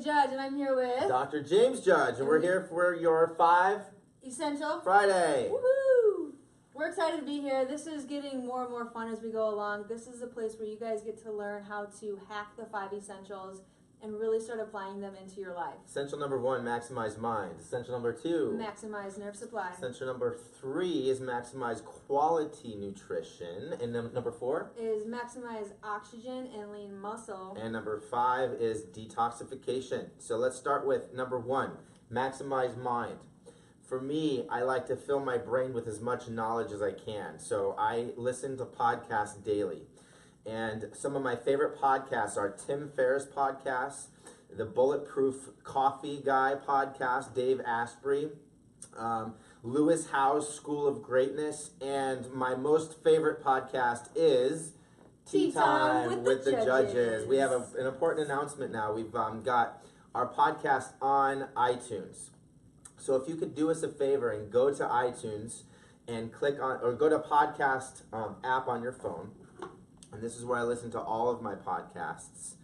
Kalie Judge, and I'm here with Dr. James Judge, and we're here for your 5 Essential Friday. Woohoo! We're excited to be here. This is getting more and more fun as we go along. This is a place where you guys get to learn how to hack the 5 essentials and really start applying them into your life. Essential number 1, maximize mind. Essential number 2, maximize nerve supply. Essential number 3 is maximize quality nutrition. And number 4 is maximize oxygen and lean muscle. And number 5 is detoxification. So let's start with number 1, maximize mind. For me, I like to fill my brain with as much knowledge as I can. So I listen to podcasts daily. And some of my favorite podcasts are Tim Ferriss podcast, the Bulletproof Coffee Guy podcast, Dave Asprey, Lewis Howes' School of Greatness, and my most favorite podcast is Tea Time with the Judges. We have an important announcement now. We've got our podcast on iTunes. So if you could do us a favor and go to iTunes and click on, or go to podcast app on your phone, and this is where I listen to all of my podcasts.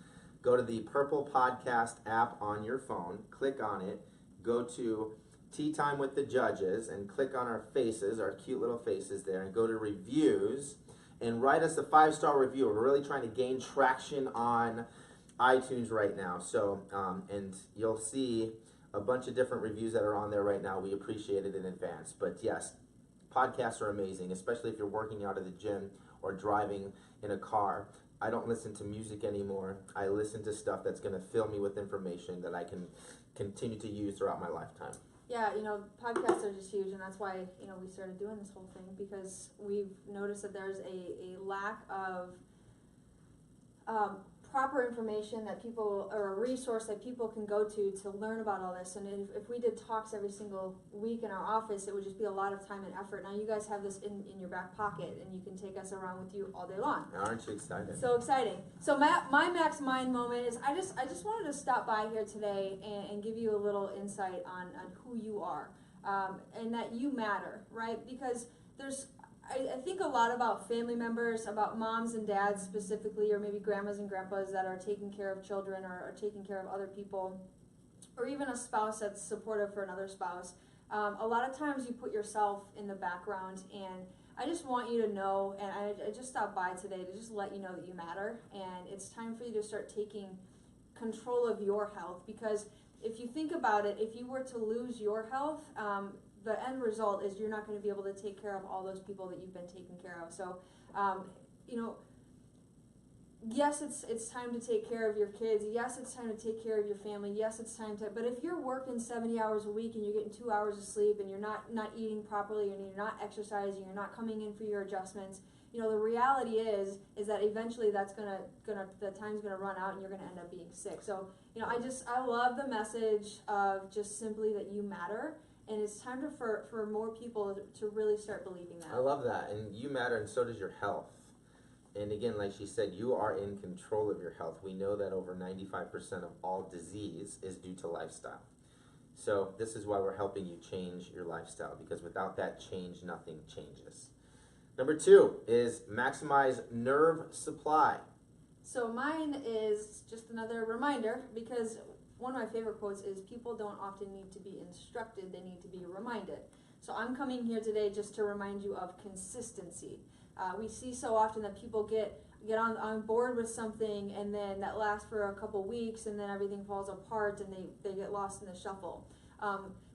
Go to the purple podcast app on your phone, click on it, go to Tea Time with the Judges, and click on our faces, our cute little faces there, and go to reviews, and write us a 5-star review. We're really trying to gain traction on iTunes right now. So, and you'll see a bunch of different reviews that are on there right now. We appreciate it in advance. But yes, podcasts are amazing, especially if you're working out at the gym or driving in a car. I don't listen to music anymore. I listen to stuff that's going to fill me with information that I can continue to use throughout my lifetime. Yeah, podcasts are just huge, and that's why, we started doing this whole thing, because we've noticed that there's a lack of proper information that people, or a resource that people can go to learn about all this. And if we did talks every single week in our office, it would just be a lot of time and effort. Now you guys have this in your back pocket, and you can take us around with you all day long. Aren't you excited? So exciting. So my max mind moment is I just wanted to stop by here today and give you a little insight on who you are, and that you matter, right? Because I think a lot about family members, about moms and dads specifically, or maybe grandmas and grandpas that are taking care of children or are taking care of other people, or even a spouse that's supportive for another spouse. A lot of times you put yourself in the background, and I just want you to know, and I just stopped by today to just let you know that you matter, and it's time for you to start taking control of your health. Because if you think about it, if you were to lose your health, the end result is you're not going to be able to take care of all those people that you've been taking care of. So, yes, it's time to take care of your kids. Yes, it's time to take care of your family. Yes, it's time to, but if you're working 70 hours a week and you're getting 2 hours of sleep and you're not eating properly and you're not exercising, you're not coming in for your adjustments, the reality is that eventually the time's gonna run out and you're gonna end up being sick. So, I love the message of just simply that you matter. And it's time for more people to really start believing that. I love that. And you matter, and so does your health. And again, like she said, you are in control of your health. We know that over 95% of all disease is due to lifestyle. So this is why we're helping you change your lifestyle, because without that change, nothing changes. Number 2 is maximize nerve supply. So mine is just another reminder, because one of my favorite quotes is, people don't often need to be instructed, they need to be reminded. So I'm coming here today just to remind you of consistency. We see so often that people get on board with something, and then that lasts for a couple weeks, and then everything falls apart and they get lost in the shuffle.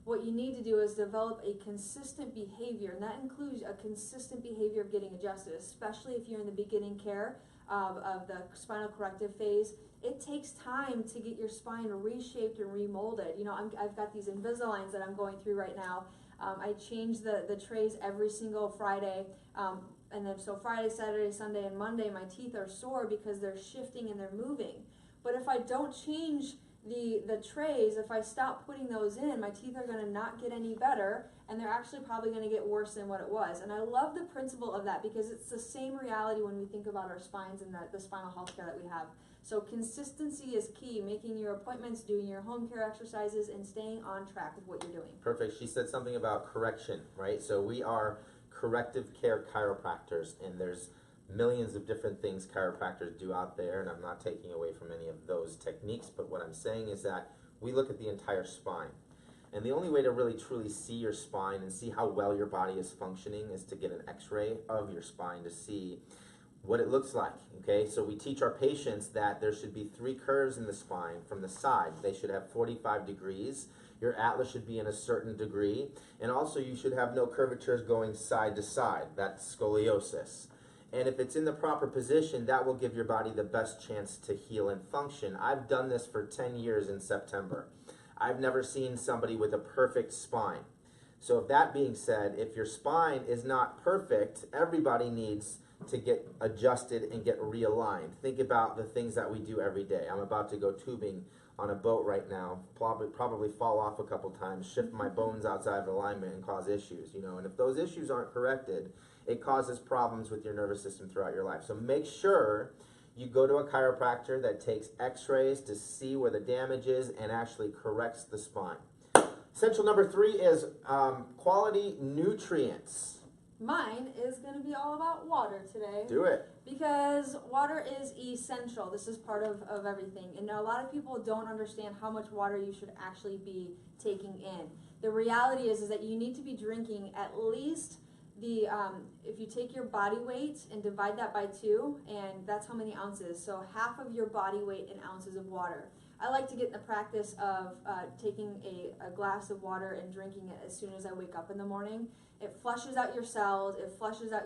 What you need to do is develop a consistent behavior, and that includes a consistent behavior of getting adjusted, especially if you're in the beginning care of the spinal corrective phase. It takes time to get your spine reshaped and remolded. I've got these Invisaligns that I'm going through right now. I change the trays every single Friday. And then so Friday, Saturday, Sunday, and Monday, my teeth are sore because they're shifting and they're moving. But if I don't change the trays, if I stop putting those in, my teeth are going to not get any better, and they're actually probably going to get worse than what it was. And I love the principle of that, because it's the same reality when we think about our spines and the spinal health care that we have. So consistency is key, making your appointments, doing your home care exercises, and staying on track with what you're doing. Perfect. She said something about correction, right? So we are corrective care chiropractors, and there's millions of different things chiropractors do out there, and I'm not taking away from any of those techniques, but what I'm saying is that we look at the entire spine. And the only way to really truly see your spine and see how well your body is functioning is to get an x-ray of your spine to see what it looks like, okay? So we teach our patients that there should be 3 curves in the spine from the side. They should have 45 degrees. Your atlas should be in a certain degree. And also you should have no curvatures going side to side. That's scoliosis. And if it's in the proper position, that will give your body the best chance to heal and function. I've done this for 10 years in September. I've never seen somebody with a perfect spine. So if that being said, if your spine is not perfect, everybody needs to get adjusted and get realigned. Think about the things that we do every day. I'm about to go tubing on a boat right now, probably fall off a couple times, shift my bones outside of alignment and cause issues, you know. And if those issues aren't corrected, it causes problems with your nervous system throughout your life. So make sure you go to a chiropractor that takes x-rays to see where the damage is and actually corrects the spine. Essential number 3 is quality nutrients. Mine is going to be all about water today. Do it. Because water is essential. This is part of everything. And a lot of people don't understand how much water you should actually be taking in. The reality is that you need to be drinking at least the, if you take your body weight and divide that by 2, and that's how many ounces. So half of your body weight in ounces of water. I like to get in the practice of taking a glass of water and drinking it as soon as I wake up in the morning. It flushes out your cells, it flushes out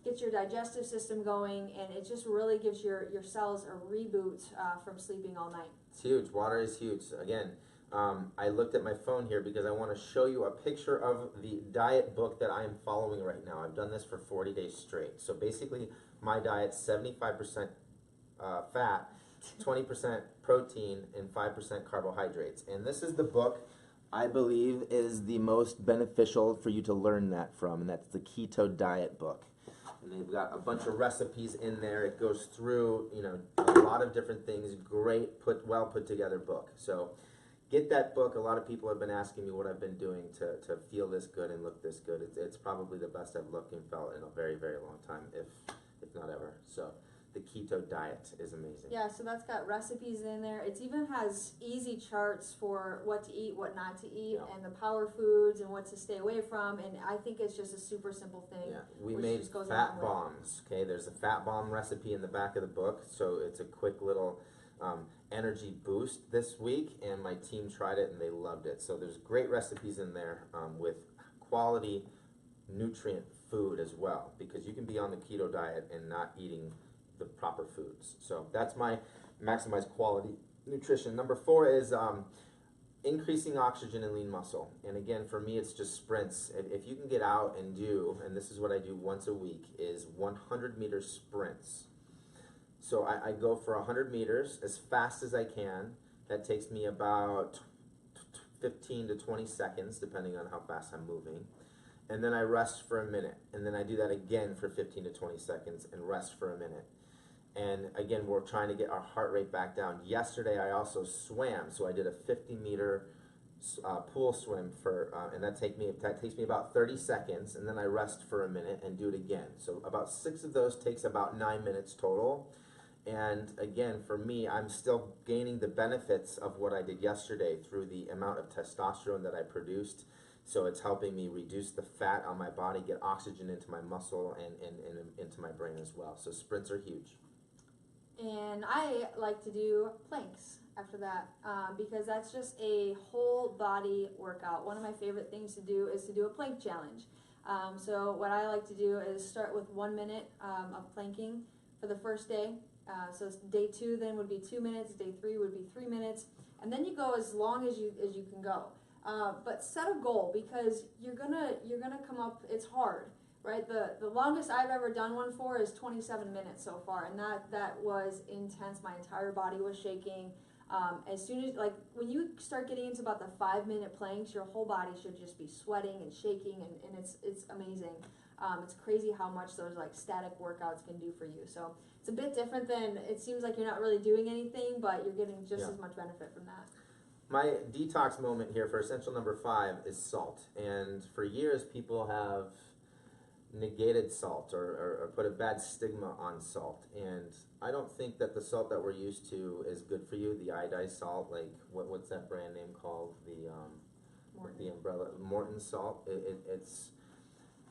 gets your digestive system going, and it just really gives your cells a reboot from sleeping all night. It's huge. Water is huge. Again, I looked at my phone here because I want to show you a picture of the diet book that I am following right now. I've done this for 40 days straight. So basically, my diet's 75% fat, 20% protein, and 5% carbohydrates. And this is the book I believe is the most beneficial for you to learn that from, and that's the Keto Diet book. And they've got a bunch of recipes in there. It goes through, you know, a lot of different things. Great, well put together book. So get that book. A lot of people have been asking me what I've been doing to feel this good and look this good. It's probably the best I've looked and felt in a very, very long time, if not ever. So the Keto Diet is amazing. Yeah, so that's got recipes in there. It even has easy charts for what to eat, what not to eat, and the power foods and what to stay away from. And I think it's just a super simple thing. Yeah, we made fat bombs. Okay, there's a fat bomb recipe in the back of the book, so it's a quick little energy boost this week, and my team tried it and they loved it. So there's great recipes in there with quality nutrient food as well, because you can be on the keto diet and not eating the proper foods. So that's my maximize quality nutrition. Number 4 is increasing oxygen and lean muscle. And again, for me, it's just sprints. If you can get out and do, and this is what I do once a week, is 100-meter sprints. So I go for 100 meters as fast as I can. That takes me about 15 to 20 seconds, depending on how fast I'm moving. And then I rest for a minute. And then I do that again for 15 to 20 seconds and rest for a minute. And again, we're trying to get our heart rate back down. Yesterday, I also swam. So I did a 50-meter pool swim and that takes me about 30 seconds. And then I rest for a minute and do it again. So about 6 of those takes about 9 minutes total. And again, for me, I'm still gaining the benefits of what I did yesterday through the amount of testosterone that I produced. So it's helping me reduce the fat on my body, get oxygen into my muscle and into my brain as well. So sprints are huge. And I like to do planks after that because that's just a whole body workout. One of my favorite things to do is to do a plank challenge. So what I like to do is start with 1 minute of planking for the first day. So day 2 then would be 2 minutes, day 3 would be 3 minutes, and then you go as long as you can go. But set a goal, because you're gonna come up. It's hard, right? The longest I've ever done one for is 27 minutes so far, and that was intense. My entire body was shaking. As soon as, like, when you start getting into about the 5-minute planks, your whole body should just be sweating and shaking, and it's amazing. It's crazy how much those like static workouts can do for you. So it's a bit different than, it seems like you're not really doing anything, but you're getting just as much benefit from that. My detox moment here for essential number 5 is salt. And for years, people have negated salt or put a bad stigma on salt. And I don't think that the salt that we're used to is good for you. The iodized salt, like what's that brand name called? The umbrella Morton salt.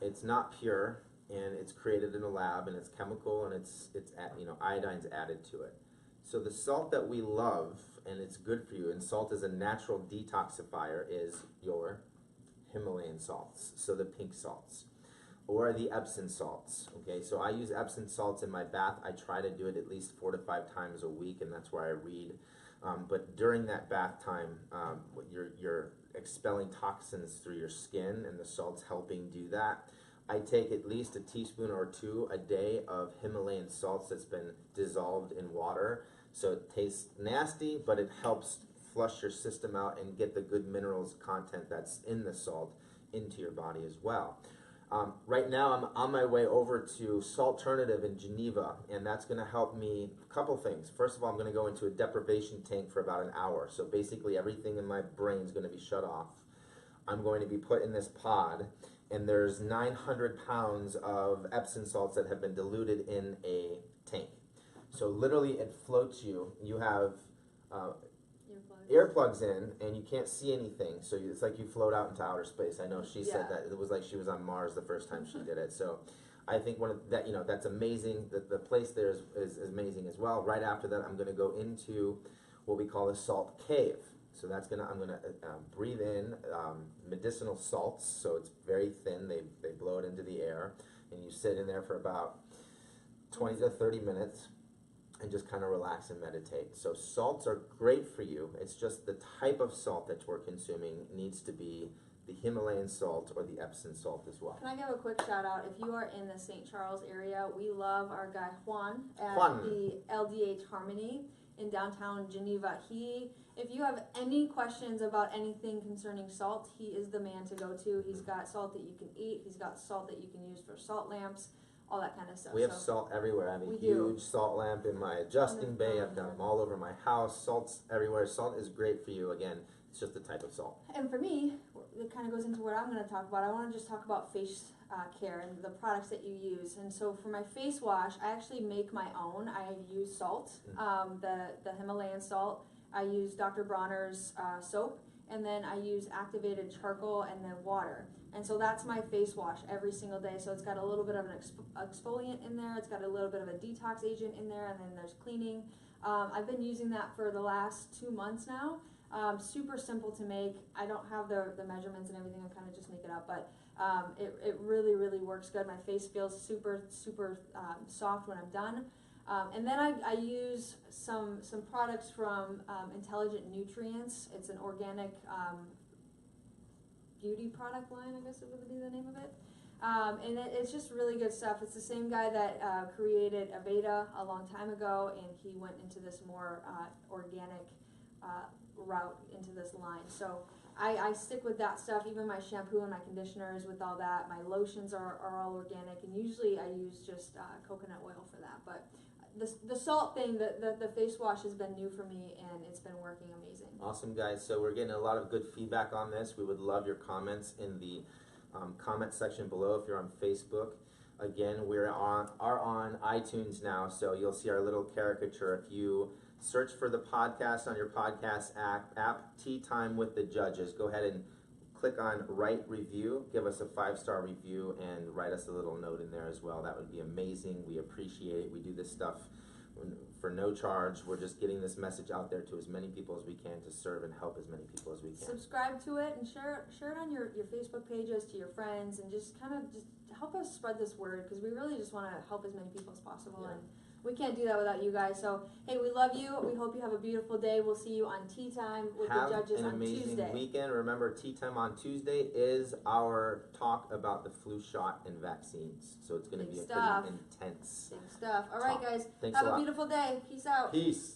It's not pure, and it's created in a lab, and it's chemical, and it's iodine's added to it. So the salt that we love, and it's good for you, and salt is a natural detoxifier, is your Himalayan salts, so the pink salts, or the Epsom salts. Okay, so I use Epsom salts in my bath. I try to do it at least 4 to 5 times a week, and that's where I read. But during that bath time, you're expelling toxins through your skin, and the salt's helping do that. I take at least a teaspoon or 2 a day of Himalayan salts that's been dissolved in water. So it tastes nasty, but it helps flush your system out and get the good minerals content that's in the salt into your body as well. Right now I'm on my way over to Salternative in Geneva, and that's going to help me a couple things. First of all, I'm going to go into a deprivation tank for about an hour. So basically everything in my brain is going to be shut off. I'm going to be put in this pod, and there's 900 pounds of Epsom salts that have been diluted in a tank. So literally it floats you. You have earplugs in, and you can't see anything, so it's like you float out into outer space. I know she said that it was like she was on Mars the first time she did it. So I think that's amazing. The place there is amazing as well. Right after that, I'm going to go into what we call a salt cave. So I'm gonna breathe in medicinal salts. So it's very thin. They blow it into the air, and you sit in there for about 20 to 30 minutes. And just kind of relax and meditate. So salts are great for you. It's just the type of salt that we're consuming needs to be the Himalayan salt or the Epsom salt as well. Can I give a quick shout out? If you are in the St. Charles area, we love our guy Juan at the LDH Harmony in downtown Geneva. If you have any questions about anything concerning salt, he is the man to go to. He's got salt that you can eat. He's got salt that you can use for salt lamps. All that kind of stuff. We have salt everywhere. I have a huge salt lamp in my adjusting bay. I've got them all over my house. Salt's everywhere. Salt is great for you. Again, it's just the type of salt. And for me, it kind of goes into what I'm going to talk about. I want to just talk about face care and the products that you use. And so for my face wash, I actually make my own. I use salt, the Himalayan salt. I use Dr. Bronner's soap, and then I use activated charcoal and then water. And so that's my face wash every single day. So it's got a little bit of an exfoliant in there. It's got a little bit of a detox agent in there, and then there's cleaning. I've been using that for the last 2 months now. Super simple to make. I don't have the measurements and everything. I kind of just make it up, but it really, really works good. My face feels super, super soft when I'm done. And then I use some products from Intelligent Nutrients. It's an organic beauty product line, I guess it would be the name of it. And it's just really good stuff. It's the same guy that created Aveda a long time ago, and he went into this more organic route into this line. So I stick with that stuff. Even my shampoo and my conditioners with all that. My lotions are all organic, and usually I use just coconut oil for that. But the salt thing, the face wash has been new for me, and it's been working amazing. Awesome, guys. So we're getting a lot of good feedback on this. We would love your comments in the comment section below if you're on Facebook. Again, we are on iTunes now, so you'll see our little caricature. If you search for the podcast on your podcast app, Tea Time with the Judges, go ahead and click on Write Review. Give us a 5-star review and write us a little note in there as well. That would be amazing. We appreciate it. We do this stuff for no charge. We're just getting this message out there to as many people as we can to serve and help as many people as we can. Subscribe to it and share it on your Facebook pages to your friends, and just kind of just help us spread this word, because we really just want to help as many people as possible. Yeah. And we can't do that without you guys. So, hey, we love you. We hope you have a beautiful day. We'll see you on Tea Time with the Judges on Tuesday. Have an amazing weekend. Remember, Tea Time on Tuesday is our talk about the flu shot and vaccines. So it's going to be a pretty intense Big stuff. All right, guys. Thanks have a lot. Beautiful day. Peace out. Peace.